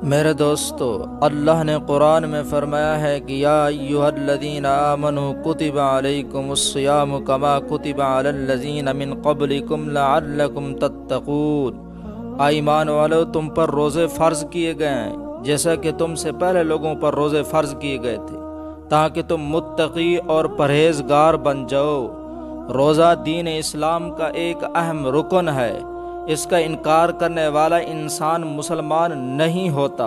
میرے دوستو، اللہ نے قرآن میں فرمایا ہے کہ یا ایھا الذین آمنوا کتب علیکم الصیام کما کتب علی الذین من قبلکم لعلکم تتقون۔ ایمان والو، تم پر روزے فرض کیے گئے ہیں جیسا کہ تم سے پہلے لوگوں پر روزے فرض کیے گئے تھے، تاکہ تم متقی اور پرہیزگار بن جاؤ۔ روزہ دین اسلام کا ایک اہم رکن ہے۔ اس کا انکار کرنے والا انسان مسلمان نہیں ہوتا،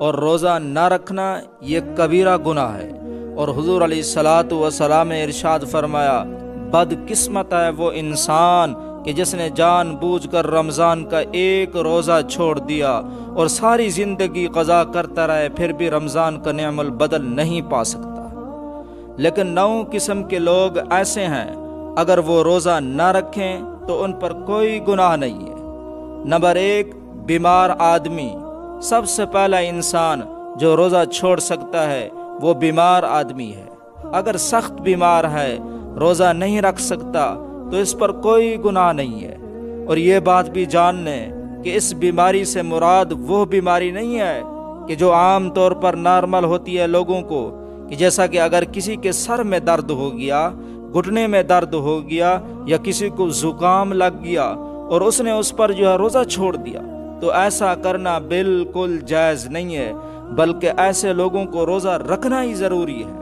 اور روزہ نہ رکھنا یہ کبیرہ گناہ ہے۔ اور حضور علیہ الصلوۃ نے ارشاد فرمایا، بد قسمت ہے وہ انسان کہ جس نے جان بوجھ کر رمضان کا ایک روزہ چھوڑ دیا اور ساری زندگی قضا کرتا رہے، پھر بھی رمضان کا نعم البدل نہیں پا سکتا۔ لیکن 9 قسم کے لوگ ایسے ہیں، اگر وہ روزہ نہ رکھیں تو ان پر کوئی گناہ نہیں ہے۔ نمبر 1، بیمار آدمی۔ سب سے پہلا انسان جو روزہ چھوڑ سکتا ہے وہ بیمار آدمی ہے۔ اگر سخت بیمار ہے، روزہ نہیں رکھ سکتا تو اس پر کوئی گناہ نہیں ہے۔ اور یہ بات بھی جان لیں کہ اس بیماری سے مراد وہ بیماری نہیں ہے کہ جو عام طور پر نارمل ہوتی ہے لوگوں کو، کہ جیسا کہ اگر کسی کے سر میں درد ہو گیا، گھٹنے میں درد ہو گیا، یا کسی کو زکام لگ گیا اور اس نے اس پر روزہ چھوڑ دیا، تو ایسا کرنا بالکل جائز نہیں ہے، بلکہ ایسے لوگوں کو روزہ رکھنا ہی ضروری ہے۔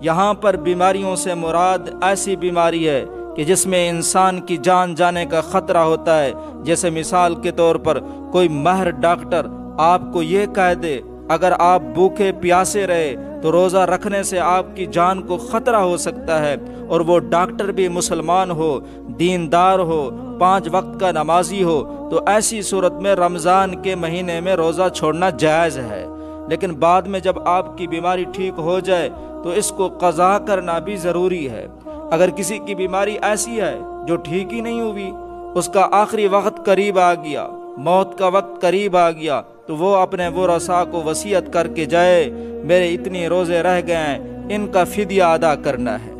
یہاں پر بیماریوں سے مراد ایسی بیماری ہے کہ جس میں انسان کی جان جانے کا خطرہ ہوتا ہے، جیسے مثال کے طور پر کوئی ماہر ڈاکٹر آپ کو یہ کہہ دے اگر آپ بھوکے پیاسے رہے تو روزہ رکھنے سے آپ کی جان کو خطرہ ہو سکتا ہے، اور وہ ڈاکٹر بھی مسلمان ہو، دیندار ہو، 5 وقت کا نمازی ہو، تو ایسی صورت میں رمضان کے مہینے میں روزہ چھوڑنا جائز ہے۔ لیکن بعد میں جب آپ کی بیماری ٹھیک ہو جائے تو اس کو قضا کرنا بھی ضروری ہے۔ اگر کسی کی بیماری ایسی ہے جو ٹھیک ہی نہیں ہوئی، اس کا آخری وقت قریب آ گیا، موت کا وقت قریب آ گیا، تو وہ اپنے ورثاء کو وصیت کر کے جائے، میرے اتنے روزے رہ گئے ہیں، ان کا فدیہ ادا کرنا ہے۔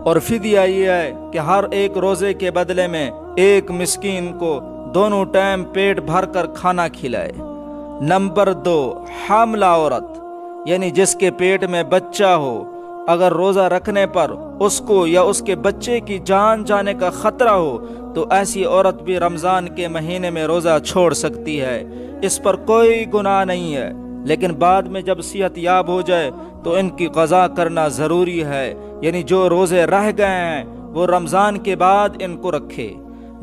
اور فدیہ یہ ہے کہ ہر ایک روزے کے بدلے میں ایک مسکین کو دونوں ٹائم پیٹ بھر کر کھانا کھلائے۔ نمبر 2، حاملہ عورت، یعنی جس کے پیٹ میں بچہ ہو، اگر روزہ رکھنے پر اس کو یا اس کے بچے کی جان جانے کا خطرہ ہو تو ایسی عورت بھی رمضان کے مہینے میں روزہ چھوڑ سکتی ہے، اس پر کوئی گناہ نہیں ہے۔ لیکن بعد میں جب صحت یاب ہو جائے تو ان کی قضا کرنا ضروری ہے، یعنی جو روزے رہ گئے ہیں وہ رمضان کے بعد ان کو رکھے۔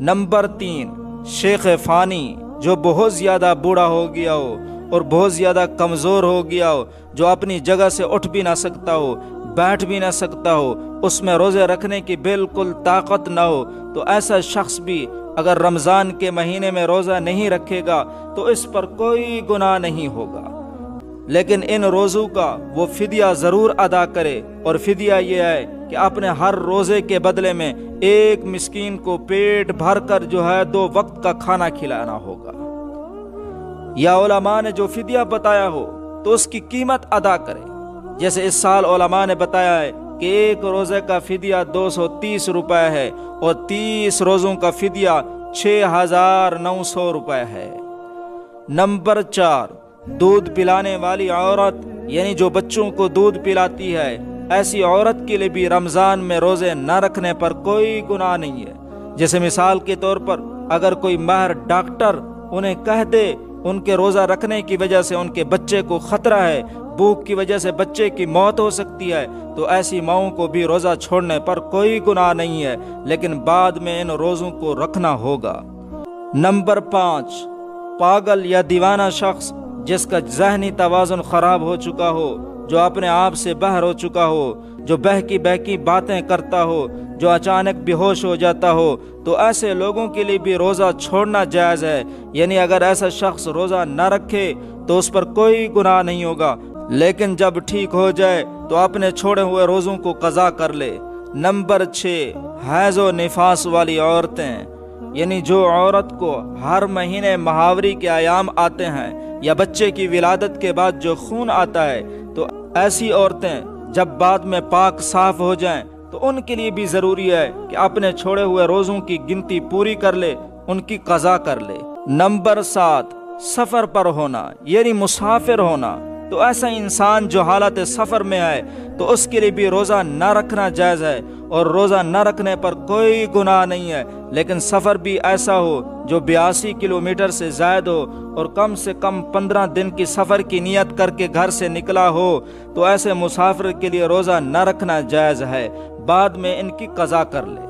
نمبر 3، شیخ فانی، جو بہت زیادہ بوڑھا ہو گیا ہو اور بہت زیادہ کمزور ہو گیا ہو، جو اپنی جگہ سے اٹھ بھی نہ سکتا ہو، بیٹھ بھی نہ سکتا ہو، اس میں روزے رکھنے کی بالکل طاقت نہ ہو، تو ایسا شخص بھی اگر رمضان کے مہینے میں روزہ نہیں رکھے گا تو اس پر کوئی گناہ نہیں ہوگا۔ لیکن ان روزوں کا وہ فدیہ ضرور ادا کرے، اور فدیہ یہ ہے کہ اپنے ہر روزے کے بدلے میں ایک مسکین کو پیٹ بھر کر 2 وقت کا کھانا کھلانا ہوگا۔ یا علماء نے جو فدیہ بتایا ہو تو اس کی قیمت ادا کرے۔ جیسے اس سال علماء نے بتایا ہے کہ ایک روزے کا فدیہ 230 روپے ہے، اور 30 روزوں کا فدیہ 6900 روپے ہے۔ نمبر 4، دودھ پلانے والی عورت، یعنی جو بچوں کو دودھ پلاتی ہے، ایسی عورت کے لیے بھی رمضان میں روزے نہ رکھنے پر کوئی گناہ نہیں ہے۔ جیسے مثال کے طور پر اگر کوئی ماہر ڈاکٹر انہیں کہہ دے ان کے روزہ رکھنے کی وجہ سے ان کے بچے کو خطرہ ہے، بھوک کی وجہ سے بچے کی موت ہو سکتی ہے، تو ایسی ماؤں کو بھی روزہ چھوڑنے پر کوئی گناہ نہیں ہے، لیکن بعد میں ان روزوں کو رکھنا ہوگا۔ نمبر 5، پاگل یا دیوانہ شخص جس کا ذہنی توازن خراب ہو چکا ہو، جو اپنے آپ سے باہر ہو چکا ہو، جو بہکی باتیں کرتا ہو، جو اچانک بے ہوش ہو جاتا ہو، تو ایسے لوگوں کے لیے بھی روزہ چھوڑنا جائز ہے۔ یعنی اگر ایسا شخص روزہ نہ رکھے تو اس پر کوئی گناہ نہیں ہوگا، لیکن جب ٹھیک ہو جائے تو اپنے چھوڑے ہوئے روزوں کو قضا کر لے۔ نمبر 6، حیض و نفاس والی عورتیں، یعنی جو عورت کو ہر مہینے ماہواری کے ایام آتے ہیں یا بچے کی ولادت کے بعد جو خون آتا ہے، تو ایسی عورتیں جب بعد میں پاک صاف ہو جائیں تو ان کے لیے بھی ضروری ہے کہ اپنے چھوڑے ہوئے روزوں کی گنتی پوری کر لے، ان کی قضا کر لے۔ نمبر 7، سفر پر ہونا یعنی مسافر ہونا، تو ایسا انسان جو حالت سفر میں ہے تو اس کے لیے بھی روزہ نہ رکھنا جائز ہے، اور روزہ نہ رکھنے پر کوئی گناہ نہیں ہے۔ لیکن سفر بھی ایسا ہو جو 82 کلومیٹر سے زائد ہو اور کم سے کم 15 دن کی سفر کی نیت کر کے گھر سے نکلا ہو، تو ایسے مسافر کے لیے روزہ نہ رکھنا جائز ہے، بعد میں ان کی قضا کر لے۔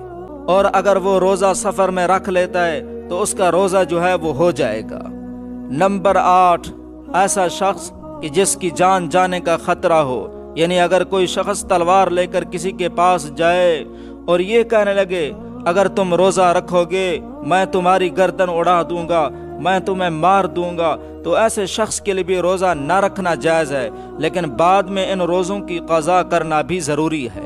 اور اگر وہ روزہ سفر میں رکھ لیتا ہے تو اس کا روزہ جو ہے وہ ہو جائے گا۔ نمبر 8، ایسا شخص کہ جس کی جان جانے کا خطرہ ہو، یعنی اگر کوئی شخص تلوار لے کر کسی کے پاس جائے اور یہ کہنے لگے اگر تم روزہ رکھو گے میں تمہاری گردن اڑا دوں گا، میں تمہیں مار دوں گا، تو ایسے شخص کے لیے بھی روزہ نہ رکھنا جائز ہے، لیکن بعد میں ان روزوں کی قضا کرنا بھی ضروری ہے۔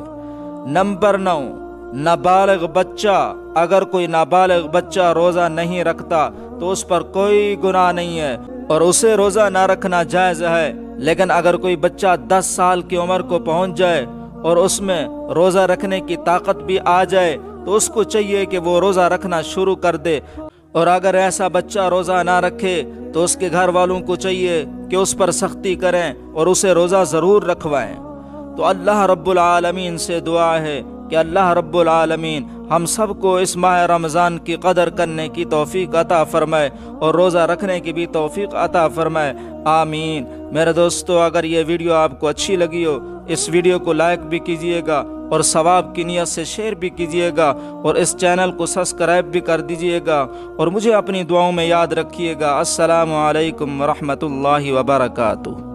نمبر 9، نابالغ بچہ، اگر کوئی نابالغ بچہ روزہ نہیں رکھتا تو اس پر کوئی گناہ نہیں ہے اور اسے روزہ نہ رکھنا جائز ہے، لیکن اگر کوئی بچہ 10 سال کی عمر کو پہنچ جائے اور اس میں روزہ رکھنے کی طاقت بھی آ جائے تو اس کو چاہیے کہ وہ روزہ رکھنا شروع کر دے، اور اگر ایسا بچہ روزہ نہ رکھے تو اس کے گھر والوں کو چاہیے کہ اس پر سختی کریں اور اسے روزہ ضرور رکھوائیں۔ تو اللہ رب العالمین سے دعا ہے کہ اللہ رب العالمین ہم سب کو اس ماہ رمضان کی قدر کرنے کی توفیق عطا فرمائے اور روزہ رکھنے کی بھی توفیق عطا فرمائے، آمین۔ میرے دوستو، اگر یہ ویڈیو آپ کو اچھی لگی ہو اس ویڈیو کو لائک بھی کیجئے گا اور ثواب کی نیت سے شیئر بھی کیجئے گا، اور اس چینل کو سبسکرائب بھی کر دیجئے گا، اور مجھے اپنی دعاؤں میں یاد رکھیے گا۔ السلام علیکم ورحمۃ اللہ وبرکاتہ۔